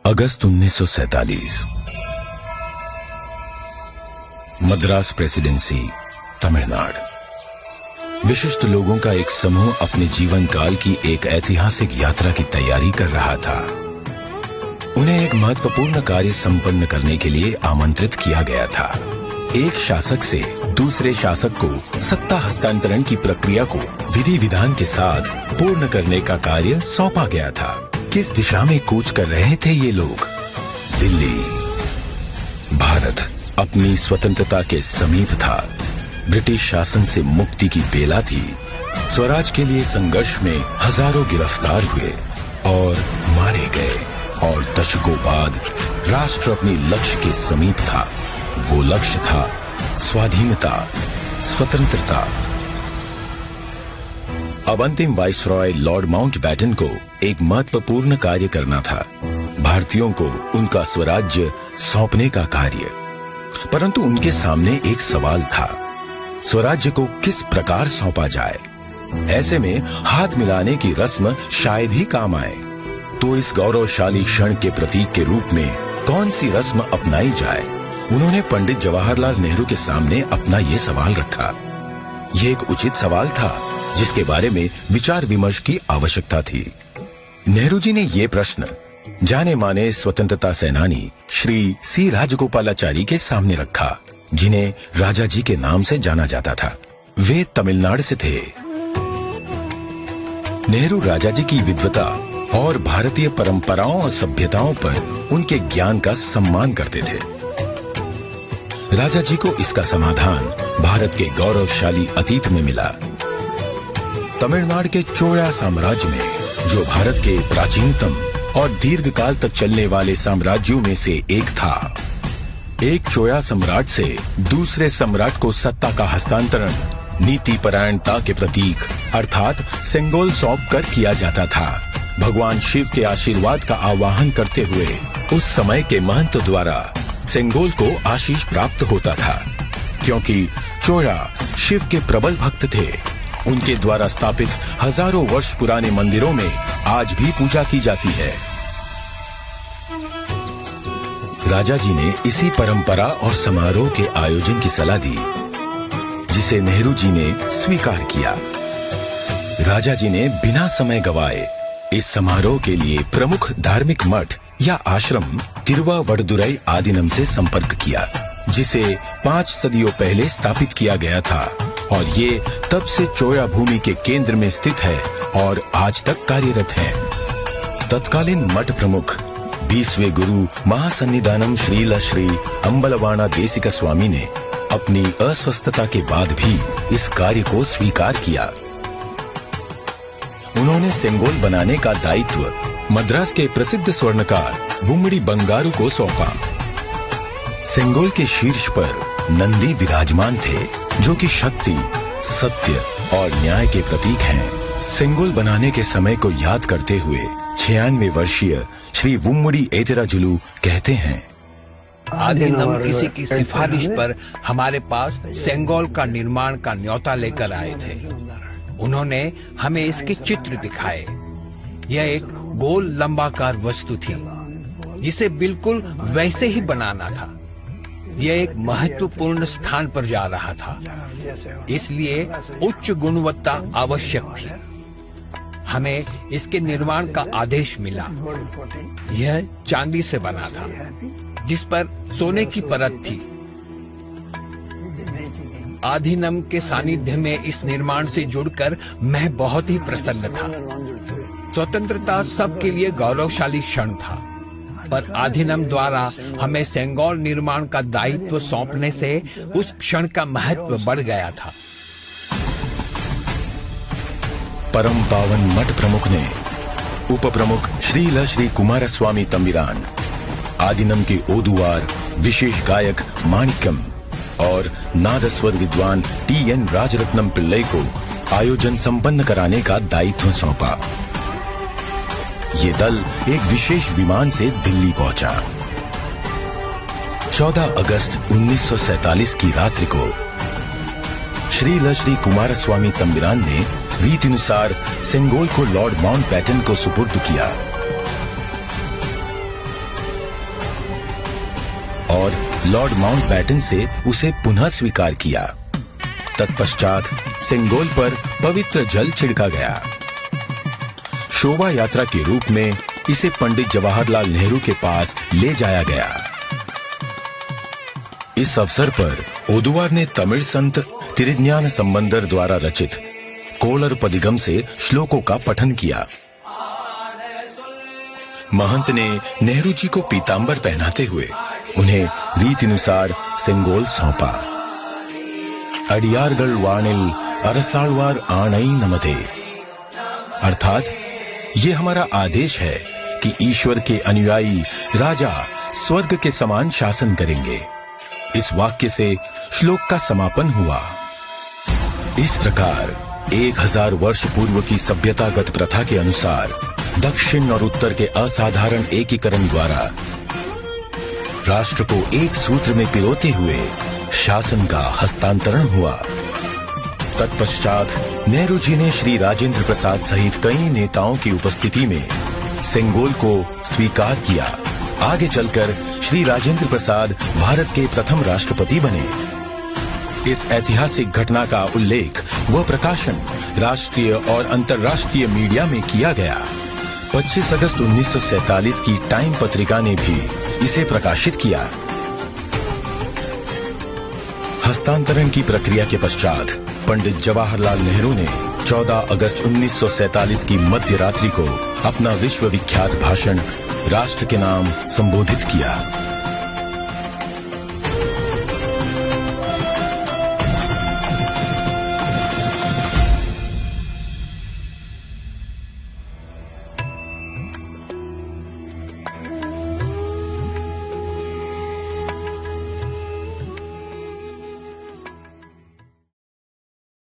अगस्त 1947। Madras presidency, Tamil Nadu. विशिष्ट लोगों का एक समूह अपने जीवन काल की एक ऐतिहासिक यात्रा की तैयारी कर रहा था। उन्हें एक महत्वपूर्ण कार्य संपन्न करने के लिए आमंत्रित किया गया था। एक शासक से दूसरे शासक को सत्ता हस्तांतरण की प्रक्रिया को विधि विधान के साथ पूर्ण करने का कार्य सौंपा गया था। किस दिशा में कूच कर रहे थे ये लोग? दिल्ली। भारत अपनी स्वतंत्रता के समीप था। ब्रिटिश शासन से मुक्ति की बेला थी। स्वराज के लिए संघर्ष में हजारों गिरफ्तार हुए और मारे गए, और दशकों बाद राष्ट्र अपने लक्ष्य के समीप था। वो लक्ष्य था स्वाधीनता, स्वतंत्रता। अब अंतिम वाइसरॉय लॉर्ड माउंटबेटन को एक महत्वपूर्ण कार्य करना था, भारतीयों को उनका स्वराज्य सौंपने का कार्य। परंतु उनके सामने एक सवाल था, स्वराज्य को किस प्रकार सौंपा जाए? ऐसे में हाथ मिलाने की रस्म शायद ही काम आए। तो इस गौरवशाली क्षण के प्रतीक के रूप में कौन सी रस्म अपनाई जाए? उन्होंने पंडित जवाहरलाल नेहरू के सामने अपना ये सवाल रखा। ये एक उचित सवाल था जिसके बारे में विचार विमर्श की आवश्यकता थी। नेहरू जी ने ये प्रश्न जाने माने स्वतंत्रता सेनानी श्री सी राजगोपालाचारी के सामने रखा, जिन्हें राजा जी के नाम से जाना जाता था। वे तमिलनाडु से थे। नेहरू राजा जी की विद्वता और भारतीय परंपराओं और सभ्यताओं पर उनके ज्ञान का सम्मान करते थे। राजा जी को इसका समाधान भारत के गौरवशाली अतीत में मिला। तमिलनाडु के चोला साम्राज्य में, जो भारत के प्राचीनतम और दीर्घकाल तक चलने वाले साम्राज्यों में से एक था, एक चोला सम्राट से दूसरे सम्राट को सत्ता का हस्तांतरण नीति परायणता के प्रतीक अर्थात सेंगोल सौंप कर किया जाता था। भगवान शिव के आशीर्वाद का आवाहन करते हुए उस समय के महंत द्वारा सेंगोल को आशीष प्राप्त होता था। क्योंकि चोला शिव के प्रबल भक्त थे, उनके द्वारा स्थापित हजारों वर्ष पुराने मंदिरों में आज भी पूजा की जाती है। राजा जी ने इसी परंपरा और समारोह के आयोजन की सलाह दी, जिसे नेहरू जी ने स्वीकार किया। राजा जी ने बिना समय गवाए इस समारोह के लिए प्रमुख धार्मिक मठ या आश्रम तिरुवावड़दुराई आदीनम से संपर्क किया, जिसे 5 सदियों पहले स्थापित किया गया था, और ये तब से चोला भूमि के केंद्र में स्थित है और आज तक कार्यरत है। तत्कालीन मठ प्रमुख 20वें गुरु महासन्निधानम श्रील श्री अंबलवाना देशिका स्वामी ने अपनी अस्वस्थता के बाद भी इस कार्य को स्वीकार किया। उन्होंने सेंगोल बनाने का दायित्व मद्रास के प्रसिद्ध स्वर्णकार वुम्मड़ी बंगारू को सौंपा। सेंगोल के शीर्ष पर नंदी विराजमान थे, जो कि शक्ति, सत्य और न्याय के प्रतीक हैं। सेंगोल बनाने के समय को याद करते हुए 96 वर्षीय श्री वुम्मड़ी एतिराजुलु कहते हैं, आदीनम किसी की सिफारिश पर हमारे पास सेंगोल का निर्माण का न्योता लेकर आए थे। उन्होंने हमें इसके चित्र दिखाए। यह एक गोल लंबाकार वस्तु थी, जिसे बिल्कुल वैसे ही बनाना था। यह एक महत्वपूर्ण स्थान पर जा रहा था, इसलिए उच्च गुणवत्ता आवश्यक थी। हमें इसके निर्माण का आदेश मिला। यह चांदी से बना था, जिस पर सोने की परत थी। आदीनम के सानिध्य में इस निर्माण से जुड़कर मैं बहुत ही प्रसन्न था। स्वतंत्रता सबके लिए गौरवशाली क्षण था, पर आदीनम द्वारा हमें सेंगोल निर्माण का दायित्व सौंपने से उस क्षण का महत्व बढ़ गया था। परम पावन मठ प्रमुख ने उप प्रमुख श्रील श्री कुमारस्वामी तंबिरान, आदीनम के ओदुवार विशेष गायक माणिक्यम और नादस्वर विद्वान TN राजरत्नम पिल्लई को आयोजन संपन्न कराने का दायित्व सौंपा। ये दल एक विशेष विमान से दिल्ली पहुंचा। 14 अगस्त 1947 की रात्रि को श्रील श्री कुमारस्वामी तंबिरान ने रीतिनुसार सेंगोल को लॉर्ड माउंटबेटन को सुपुर्द किया। और लॉर्ड माउंटबैटन से उसे पुनः स्वीकार किया। तत्पश्चात सेंगोल पर पवित्र जल छिड़का गया। शोभा यात्रा के रूप में इसे पंडित जवाहरलाल नेहरू के पास ले जाया गया। इस अवसर पर ओदुवार ने तमिल संत तिरुज्ञान संबंदर द्वारा रचित कोलर पदिगम से श्लोकों का पठन किया। महंत ने नेहरू जी को पीतांबर पहनाते हुए उन्हें रीतिनुसार सेंगोल सौंपा। अडियारगढ़ वाणिल अरसालवार आणई नमते, अर्थात ये हमारा आदेश है कि ईश्वर के अनुयायी राजा स्वर्ग के समान शासन करेंगे। इस वाक्य से श्लोक का समापन हुआ। इस प्रकार 1000 वर्ष पूर्व की सभ्यतागत प्रथा के अनुसार दक्षिण और उत्तर के असाधारण एकीकरण द्वारा राष्ट्र को एक सूत्र में पिरोते हुए शासन का हस्तांतरण हुआ। तत्पश्चात नेहरू जी ने श्री राजेंद्र प्रसाद सहित कई नेताओं की उपस्थिति में सेंगोल को स्वीकार किया। आगे चलकर श्री राजेंद्र प्रसाद भारत के प्रथम राष्ट्रपति बने। इस ऐतिहासिक घटना का उल्लेख व प्रकाशन राष्ट्रीय और अंतर्राष्ट्रीय मीडिया में किया गया। 25 अगस्त 1947 की टाइम पत्रिका ने भी इसे प्रकाशित किया। हस्तांतरण की प्रक्रिया के पश्चात पंडित जवाहरलाल नेहरू ने 14 अगस्त 1947 की मध्य रात्रि को अपना विश्व विख्यात भाषण राष्ट्र के नाम संबोधित किया।